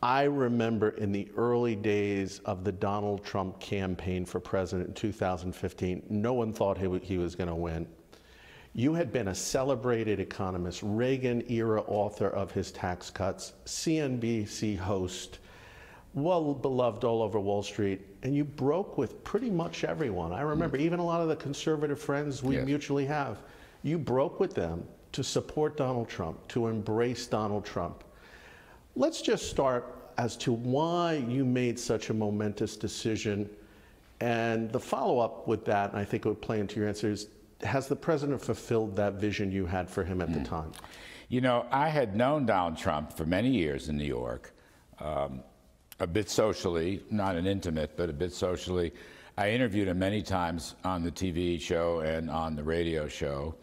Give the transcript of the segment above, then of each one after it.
I remember in the early days of the Donald Trump campaign for president in 2015, no one thought he was going to win. You had been a celebrated economist, Reagan-era author of his tax cuts, CNBC host, well beloved all over Wall Street, and you broke with pretty much everyone. I remember even a lot of the conservative friends we mutually have. You broke with them to support Donald Trump, to embrace Donald Trump. Let's just start as to why you made such a momentous decision, and the follow-up with that, and I think it would play into your answer, is has the president fulfilled that vision you had for him at the time? You know, I had known Donald Trump for many years in New York, a bit socially, not an intimate, but a bit socially. I interviewed him many times on the TV show and on the radio show.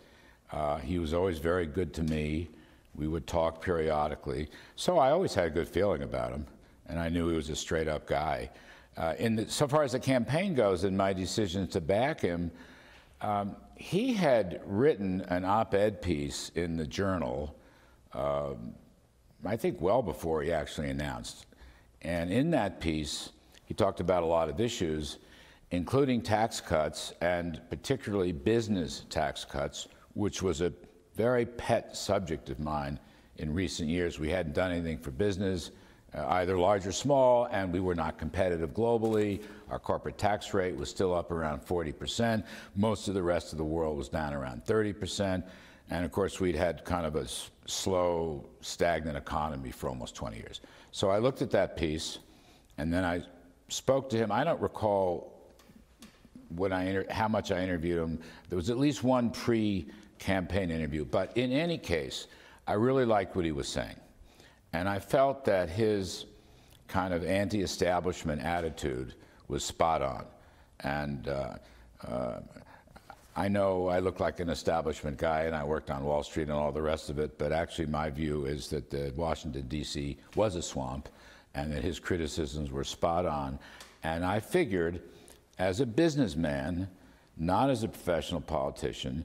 He was always very good to me. We would talk periodically. So I always had a good feeling about him, and I knew he was a straight-up guy. So far as the campaign goes and my decision to back him, he had written an op-ed piece in the Journal, I think well before he actually announced. And in that piece, he talked about a lot of issues, including tax cuts, and particularly business tax cuts, which was a very pet subject of mine in recent years. We hadn't done anything for business, either large or small, and we were not competitive globally. Our corporate tax rate was still up around 40%. Most of the rest of the world was down around 30%. And of course, we'd had kind of a slow, stagnant economy for almost 20 years. So I looked at that piece, and then I spoke to him. I don't recall how much I interviewed him. There was at least one pre-campaign interview. But in any case, I really liked what he was saying. And I felt that his kind of anti-establishment attitude was spot on. And I know I look like an establishment guy, and I worked on Wall Street and all the rest of it, but actually my view is that Washington, D.C. was a swamp, and that his criticisms were spot on. And I figured, as a businessman, not as a professional politician,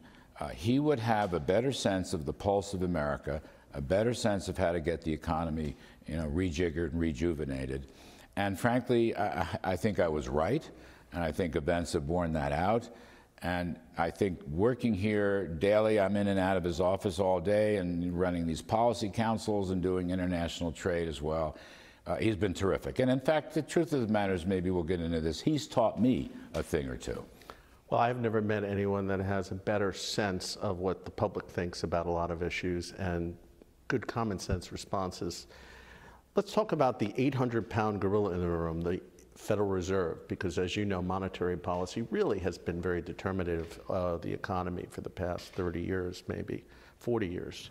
he would have a better sense of the pulse of America, a better sense of how to get the economy, rejiggered and rejuvenated. And frankly, I think I was right, and I think events have borne that out. And I think working here daily, I'm in and out of his office all day and running these policy councils and doing international trade as well. He's been terrific. And in fact, the truth of the matter is, maybe we'll get into this, he's taught me a thing or two. Well, I've never met anyone that has a better sense of what the public thinks about a lot of issues and good common sense responses. Let's talk about the 800-pound gorilla in the room, the Federal Reserve, because as you know, monetary policy really has been very determinative of the economy for the past 30 years, maybe 40 years.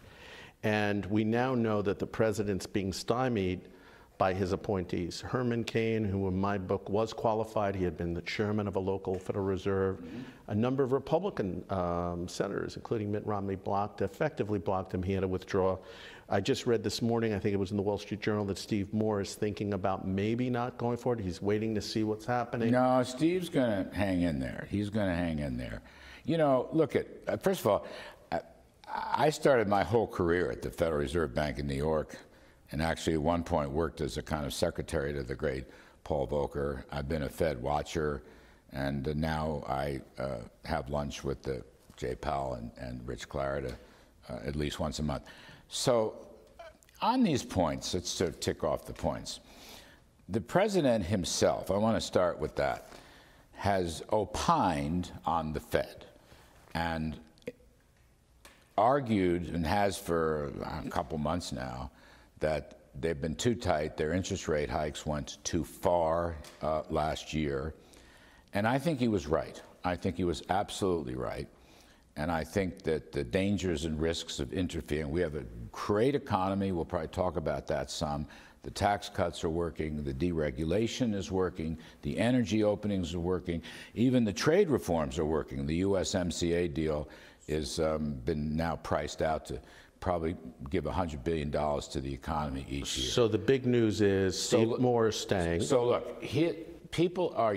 And we now know that the president's being stymied by his appointees. Herman Cain, who in my book was qualified, he had been the chairman of a local Federal Reserve. A number of Republican senators, including Mitt Romney, effectively blocked him. He had to withdraw. I just read this morning, I think it was in the Wall Street Journal, that Steve Moore is thinking about maybe not going forward. He's waiting to see what's happening. No, Steve's going to hang in there. He's going to hang in there. You know, look at, first of all, I started my whole career at the Federal Reserve Bank in New York, and actually at one point worked as a kind of secretary to the great Paul Volcker. I've been a Fed watcher, and now I have lunch with Jay Powell and Rich Clarida at least once a month. So on these points, let's sort of tick off the points. The president himself, I want to start with that, has opined on the Fed and argued, and has for a couple months now, that they've been too tight. Their interest rate hikes went too far last year. And I think he was right. I think he was absolutely right. And I think that the dangers and risks of interfering, we have a great economy, we'll probably talk about that some. The tax cuts are working, the deregulation is working, the energy openings are working, even the trade reforms are working. The USMCA deal has been now priced out to probably give $100 billion to the economy each year. So the big news is Steve Moore is staying. So look, people are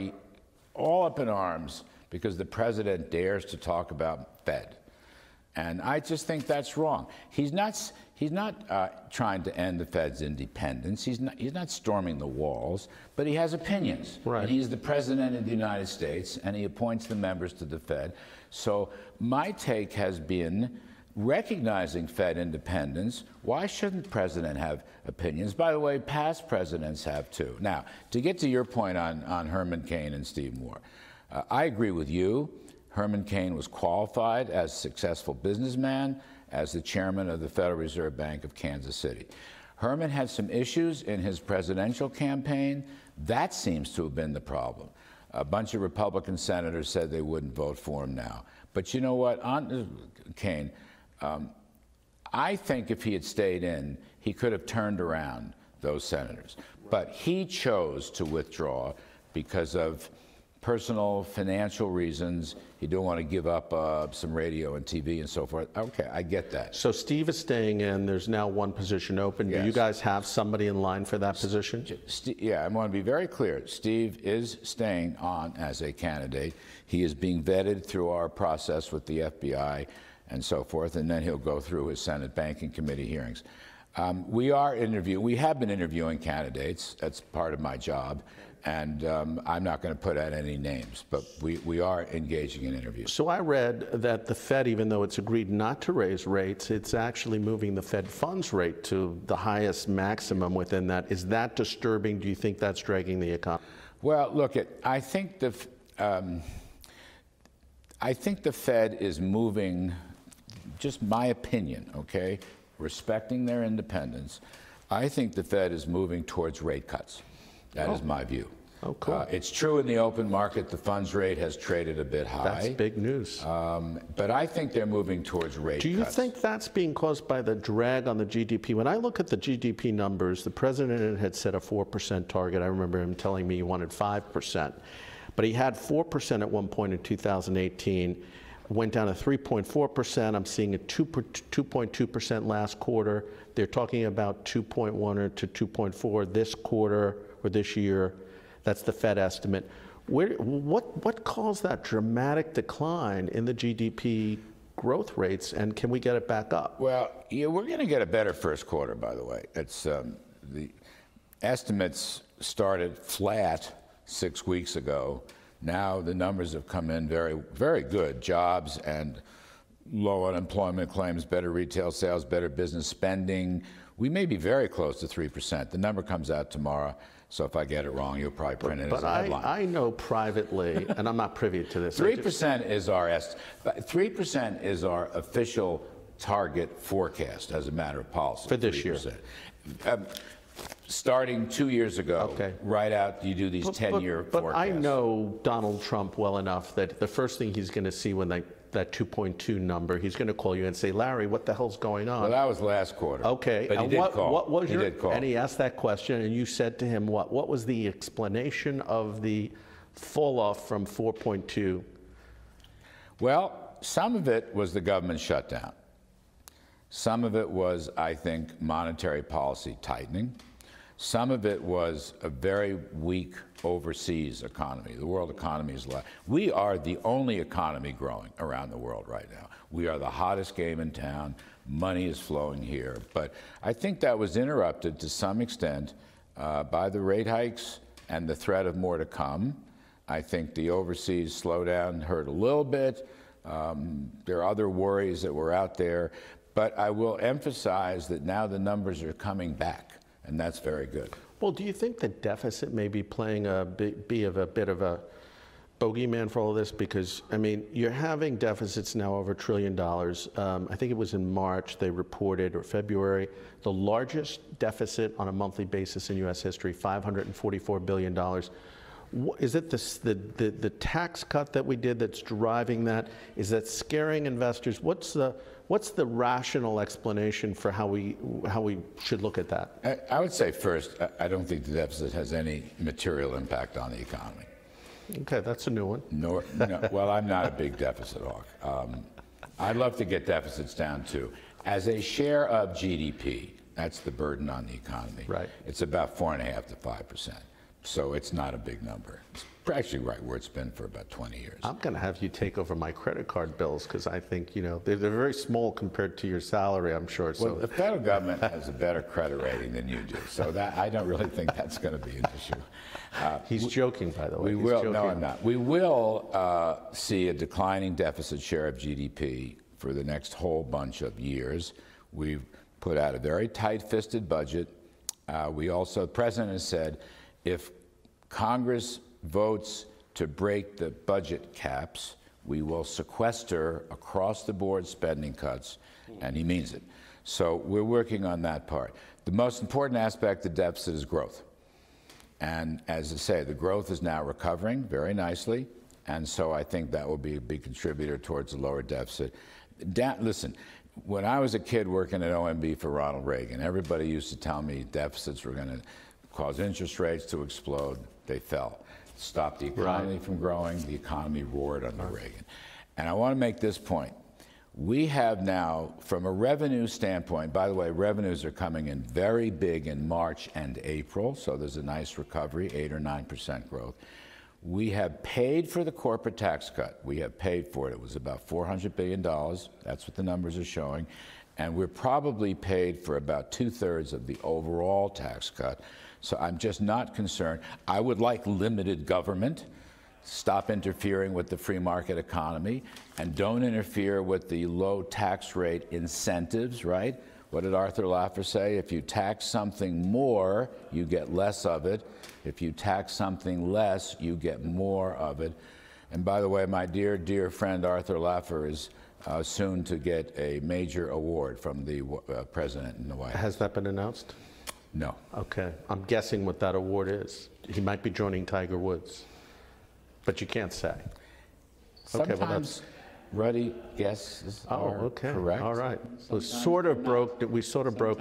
all up in arms because the president dares to talk about Fed. And I just think that's wrong. He's not, He's not trying to end the Fed's independence. He's not storming the walls, but he has opinions. Right. And he's the president of the United States, and he appoints the members to the Fed. So my take has been, recognizing Fed independence, why shouldn't the president have opinions? By the way, past presidents have too. Now, to get to your point on Herman Cain and Steve Moore, I agree with you. Herman Cain was qualified as a successful businessman, as the chairman of the Federal Reserve Bank of Kansas City. Herman had some issues in his presidential campaign. That seems to have been the problem. A bunch of Republican senators said they wouldn't vote for him now. But you know what, on Cain, I think if he had stayed in, he could have turned around those senators. But he chose to withdraw because of personal, financial reasons. He didn't want to give up some radio and TV and so forth. Okay, I get that. So Steve is staying in. There's now one position open. Yes. Do you guys have somebody in line for that position? Yeah, I want to be very clear. Steve is staying on as a candidate. He is being vetted through our process with the FBI and so forth, and then he'll go through his Senate Banking Committee hearings. We have been interviewing candidates. That's part of my job. And I'm not going to put out any names, but we are engaging in interviews. So I read that the Fed, even though it's agreed not to raise rates, it's actually moving the Fed funds rate to the highest maximum within that. Is that disturbing? Do you think that's dragging the economy? Well, look, I think the Fed is moving, just my opinion, okay, respecting their independence, I think the Fed is moving towards rate cuts. That is my view. Oh, cool. It's true in the open market, the funds rate has traded a bit high. That's big news. But I think they're moving towards rate cuts. Do you think that's being caused by the drag on the GDP? When I look at the GDP numbers, the president had set a 4% target. I remember him telling me he wanted 5%. But he had 4% at one point in 2018, went down to 3.4%. I'm seeing a 2.2% last quarter. They're talking about 2.1 or to 2.4 this quarter or this year. That's the Fed estimate. What caused that dramatic decline in the GDP growth rates, and can we get it back up? Well, yeah, we're going to get a better first quarter, by the way. It's the estimates started flat 6 weeks ago. Now the numbers have come in very, very good. Jobs and low unemployment claims, better retail sales, better business spending. We may be very close to 3%. The number comes out tomorrow, so if I get it wrong, you'll probably print it as a headline. But I know privately, and I'm not privy to this. 3% is our 3% is our official target forecast as a matter of policy. For this 3%. Year. Starting 2 years ago, okay. Right out, you do these 10-year forecasts. But I know Donald Trump well enough that the first thing he's going to see when that 2.2 number, he's going to call you and say, Larry, what the hell's going on? Well, that was last quarter. Okay. But he did call. What was he did call. And he asked that question, and you said to him what? What was the explanation of the fall off from 4.2? Well, some of it was the government shutdown. Some of it was, I think, monetary policy tightening. Some of it was a very weak overseas economy. The world economy is low. We are the only economy growing around the world right now. We are the hottest game in town. Money is flowing here. But I think that was interrupted to some extent by the rate hikes and the threat of more to come. I think the overseas slowdown hurt a little bit. There are other worries that were out there. But I will emphasize that now the numbers are coming back, and that's very good. Well, do you think the deficit may be playing a bit of a bogeyman for all of this? Because, I mean, you're having deficits now over $1 trillion. I think it was in March they reported, or February, the largest deficit on a monthly basis in U.S. history, $544 billion. Is it the tax cut that we did that's driving that? Is that scaring investors? What's the rational explanation for how we should look at that? I would say first, I don't think the deficit has any material impact on the economy. Okay, that's a new one. No, well, I'm not a big deficit hawk. I'd love to get deficits down too. As a share of GDP, that's the burden on the economy. Right. It's about 4.5% to 5%. So it's not a big number. It's actually right where it's been for about 20 years. I'm going to have you take over my credit card bills because I think, you know, they're very small compared to your salary, I'm sure. Well, the federal government has a better credit rating than you do, so that I don't really think that's going to be an issue. He's joking, by the way. No, I'm not. We will see a declining deficit share of GDP for the next whole bunch of years. We've put out a very tight-fisted budget. The president has said, if Congress votes to break the budget caps, we will sequester across-the-board spending cuts, and he means it. So we're working on that part. The most important aspect of the deficit is growth. And as I say, the growth is now recovering very nicely, and so I think that will be a big contributor towards the lower deficit. Listen, when I was a kid working at OMB for Ronald Reagan, everybody used to tell me deficits were going to cause interest rates to explode. They fell. Stopped the economy from growing. The economy roared under Reagan. And I want to make this point. We have now, from a revenue standpoint, by the way, revenues are coming in very big in March and April, so there's a nice recovery, 8 or 9% growth. We have paid for the corporate tax cut. We have paid for it. It was about $400 billion. That's what the numbers are showing. And we're probably paid for about 2/3 of the overall tax cut. So I'm just not concerned. I would like limited government. Stop interfering with the free market economy, and don't interfere with the low tax rate incentives, right? What did Arthur Laffer say? If you tax something more, you get less of it. If you tax something less, you get more of it. And by the way, my dear, dear friend Arthur Laffer is soon to get a major award from the president in the White House. Has that been announced? No. Okay. I'm guessing what that award is. He might be joining Tiger Woods, but you can't say. Sometimes well, ruddy guesses are correct. All right. We sort of broke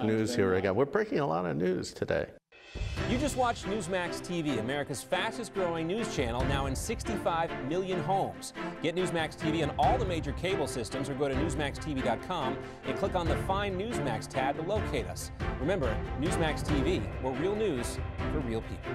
news here again. We're breaking a lot of news today. You just watched Newsmax TV, America's fastest growing news channel, now in 65 million homes. Get Newsmax TV on all the major cable systems, or go to NewsmaxTV.com and click on the Find Newsmax tab to locate us. Remember, Newsmax TV, where real news for real people.